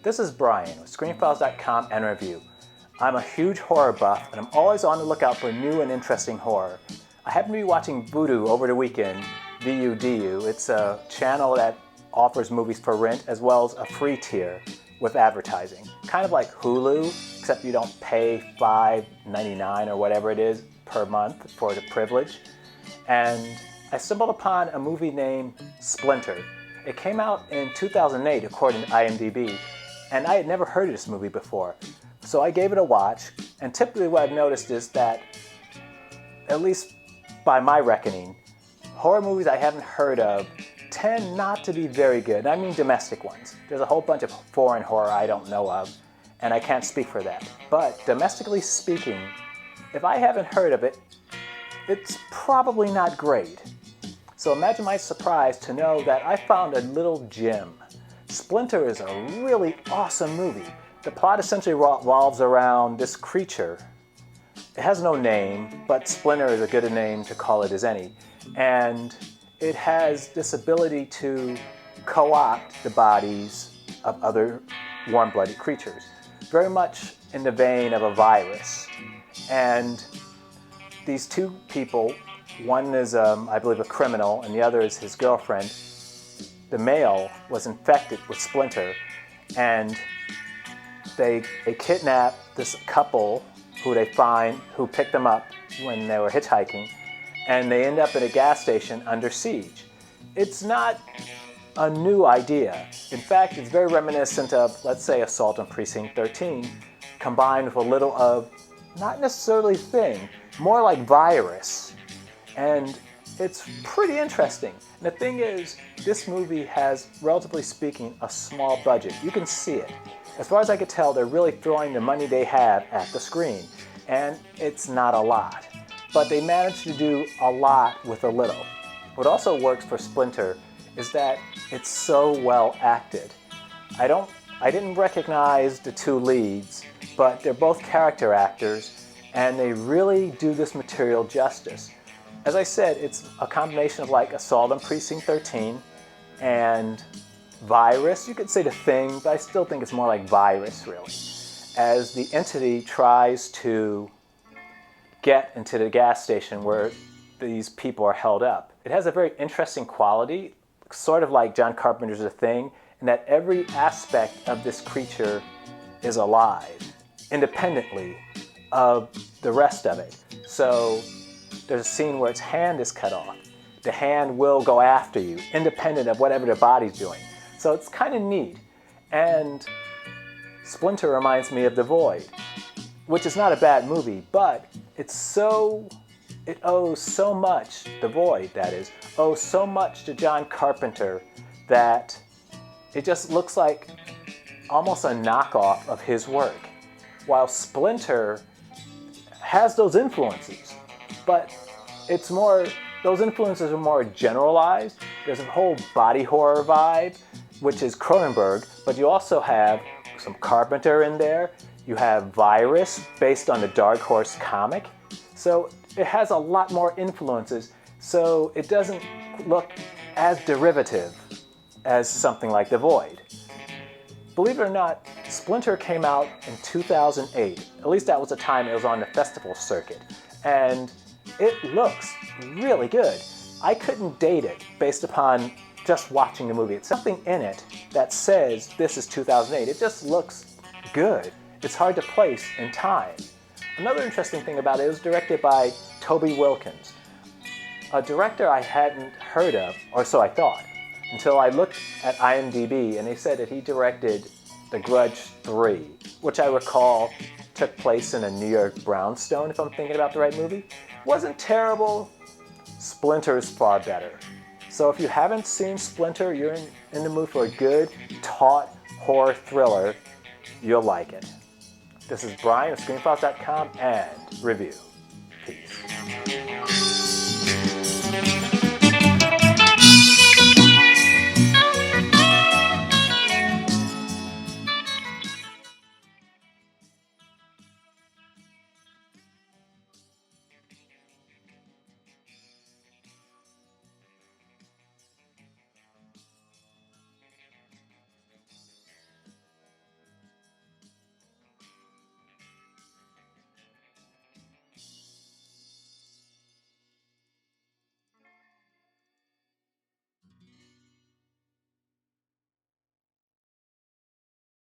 This is Brian with ScreenFiles.com and Review. I'm a huge horror buff and I'm always on the lookout for new and interesting horror. I happen to be watching Vudu over the weekend, VUDU. It's a channel that offers movies for rent as well as a free tier with advertising. Kind of like Hulu, except you don't pay $5.99 or whatever it is per month for the privilege. And I stumbled upon a movie named Splinter. It came out in 2008 according to IMDb. And I had never heard of this movie before. So I gave it a watch, and typically what I've noticed is that, at least by my reckoning, horror movies I haven't heard of tend not to be very good. I mean domestic ones. There's a whole bunch of foreign horror I don't know of, and I can't speak for that. But domestically speaking, if I haven't heard of it, it's probably not great. So imagine my surprise to know that I found a little gem. Splinter is a really awesome movie. The plot essentially revolves around this creature. It has no name, but Splinter is as good a name to call it as any. And it has this ability to co-opt the bodies of other warm-blooded creatures. Very much in the vein of a virus. And these two people, one is, I believe, a criminal, and the other is his girlfriend. The male was infected with Splinter, and they kidnap this couple who they find, who picked them up when they were hitchhiking, and they end up at a gas station under siege. It's not a new idea. In fact, it's very reminiscent of, let's say, Assault on Precinct 13, combined with a little of, not necessarily Thing, more like Virus. And it's pretty interesting. And the thing is, this movie has, relatively speaking, a small budget. You can see it. As far as I could tell, they're really throwing the money they have at the screen. And it's not a lot. But they managed to do a lot with a little. What also works for Splinter is that it's so well acted. I didn't recognize the two leads, but they're both character actors, and they really do this material justice. As I said, it's a combination of like Assault on Precinct 13 and Virus. You could say The Thing, but I still think it's more like Virus, really. As the entity tries to get into the gas station where these people are held up. It has a very interesting quality, sort of like John Carpenter's The Thing, in that every aspect of this creature is alive, independently of the rest of it. So there's a scene where its hand is cut off. The hand will go after you, independent of whatever the body's doing. So it's kind of neat. And Splinter reminds me of The Void, which is not a bad movie, but it owes so much, The Void that is, owes so much to John Carpenter that it just looks like almost a knockoff of his work. While Splinter has those influences, but it's more, those influences are more generalized. There's a whole body horror vibe, which is Cronenberg, but you also have some Carpenter in there. You have Virus, based on the Dark Horse comic. So it has a lot more influences, so it doesn't look as derivative as something like The Void. Believe it or not, Splinter came out in 2008. At least that was the time it was on the festival circuit. And it looks really good. I couldn't date it based upon just watching the movie. It's something in it that says this is 2008. It just looks good. It's hard to place in time. Another interesting thing about it was directed by Toby Wilkins, a director I hadn't heard of, or so I thought, until I looked at IMDb and they said that he directed The Grudge 3, which I recall took place in a New York brownstone, if I'm thinking about the right movie. Wasn't terrible. Splinter's far better. So if you haven't seen Splinter, you're in the mood for a good, taut horror thriller, you'll like it. This is Brian of ScreenFiles.com and Review. Peace.